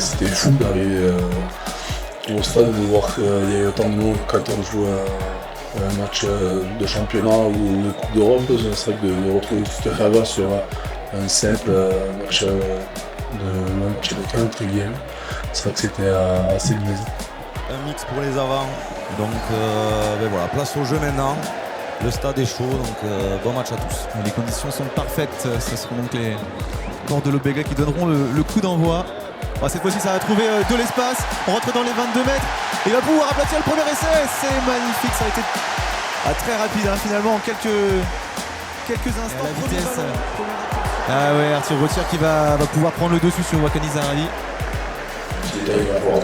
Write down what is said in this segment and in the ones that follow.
c'était fou d'arriver au stade et de voir qu'il y a autant de monde quand on joue un match de championnat ou de Coupe d'Europe. C'est vrai que de retrouver toute la faveur sur un simple match de terrain entre guillemets. C'est vrai que c'était assez plaisant. Un mix pour les avants. Donc voilà, place au jeu maintenant. Le stade est chaud, donc bon match à tous. Et les conditions sont parfaites. Ce seront donc les portes de l'Obéga qui donneront le coup d'envoi. Cette fois-ci, ça va trouver de l'espace. On rentre dans les 22 mètres. Il va pouvoir aplatir le premier essai. C'est magnifique. Ça a été très rapide finalement en quelques instants. Et à la vitesse. Ah ouais, Arthur Rottière qui va pouvoir prendre le dessus sur Wakani Zahravi. Il va pouvoir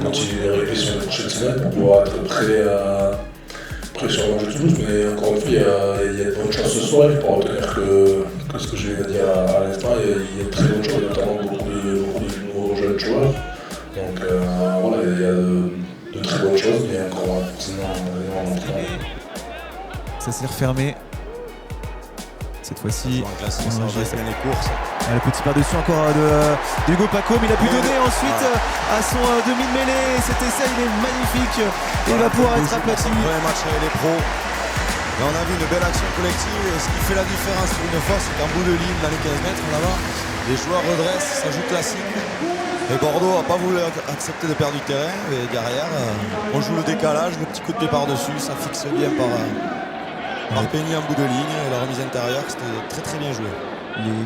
continuer les réflexions sur la prochaine semaine pour pouvoir être prêt sur le match de Toulouse. Mais encore une fois, il y a de bonnes choses ce soir. Il ne faut pas retenir que ce que je viens de dire à l'instant. Il y a de très bonnes choses, notamment beaucoup de nouveaux jeunes joueurs. Donc voilà, il y a de très bonnes choses, mais encore forcément énormément de travail. Ça s'est refermé. Cette fois-ci, les courses. Le petit par-dessus encore de Hugo Pacôme. Il a pu donner ensuite à son demi de mêlée. Cet essai, il est magnifique. Il va pouvoir être aplati. Premier match avec les pros. Et on a vu une belle action collective. Et ce qui fait la différence sur une fois, c'est qu'en bout de ligne, dans les 15 mètres, là-bas, les joueurs redressent, ça joue classique. Et Bordeaux n'a pas voulu accepter de perdre du terrain. Et derrière, on joue le décalage, le petit coup de pied par-dessus. Ça fixe bien par Penny en bout de ligne. Et la remise intérieure, c'était très très bien joué.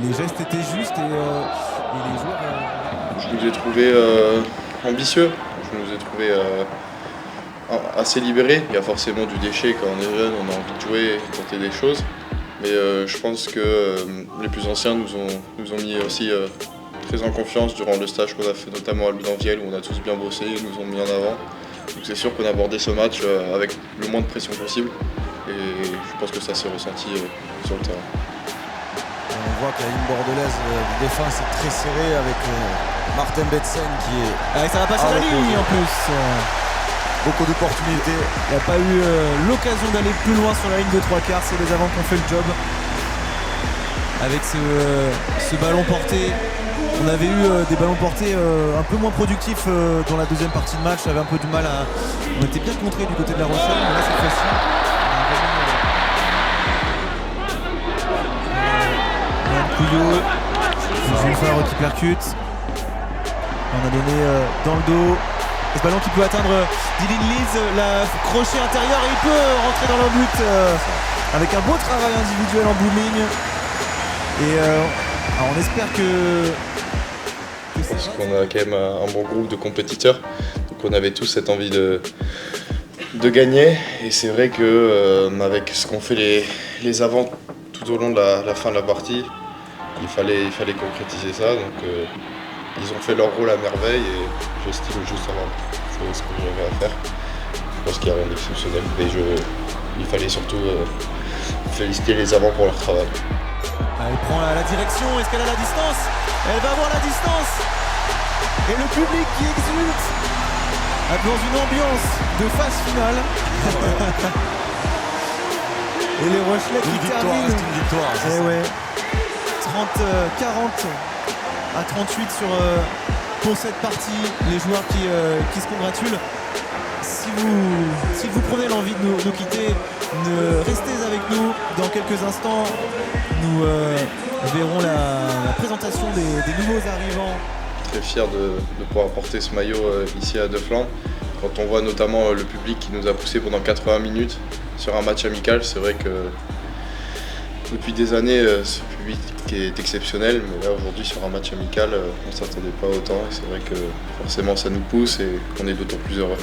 Les gestes étaient justes et les joueurs... Je nous ai trouvé ambitieux, je nous ai trouvé assez libérés. Il y a forcément du déchet quand on est jeune, on a envie de jouer, de tenter des choses. Mais je pense que les plus anciens nous ont mis aussi très en confiance durant le stage qu'on a fait notamment à Loudanviel où on a tous bien bossé, ils nous ont mis en avant. Donc c'est sûr qu'on a abordé ce match avec le moins de pression possible et je pense que ça s'est ressenti sur le terrain. On voit que la ligne bordelaise de défense est très serrée avec Martin Betsen qui est... ça va passer la ligne en plus. Beaucoup d'opportunités. Il n'a pas eu l'occasion d'aller plus loin sur la ligne de 3/4. C'est les avants qui ont fait le job. Avec ce ballon porté. On avait eu des ballons portés un peu moins productifs dans la deuxième partie de match. On avait un peu du mal à... On était bien contrés du côté de La Rochelle. Mais là, cette fois-ci... Couillot, Zulfar qui percute. On a donné dans le dos. Et ce ballon qui peut atteindre Dylan Leeds, la crochet intérieur et il peut rentrer dans le but avec un beau travail individuel en booming. Et alors on espère que je pense qu'on a quand même un bon groupe de compétiteurs. Donc on avait tous cette envie de gagner. Et c'est vrai que avec ce qu'ont fait les avants tout au long de la fin de la partie, il fallait concrétiser ça, donc ils ont fait leur rôle à merveille et j'estime juste avoir fait ce que j'avais à faire. Je pense qu'il n'y a rien d'exceptionnel, mais il fallait surtout féliciter les avants pour leur travail. Elle prend la direction, est-ce qu'elle a la distance? Elle va avoir la distance. Et le public qui exulte dans une ambiance de phase finale. Et les Rochelais qui terminent. C'est une victoire, c'est ouais. 40 à 38 pour cette partie, les joueurs qui se congratulent. Si vous prenez l'envie de nous quitter, restez avec nous. Dans quelques instants, nous verrons la présentation des nouveaux arrivants. Très fier de pouvoir porter ce maillot ici à Deux-Flandres. Quand on voit notamment le public qui nous a poussé pendant 80 minutes sur un match amical, c'est vrai que depuis des années, ce public est exceptionnel, mais là aujourd'hui sur un match amical, on ne s'attendait pas autant et c'est vrai que forcément ça nous pousse et qu'on est d'autant plus heureux.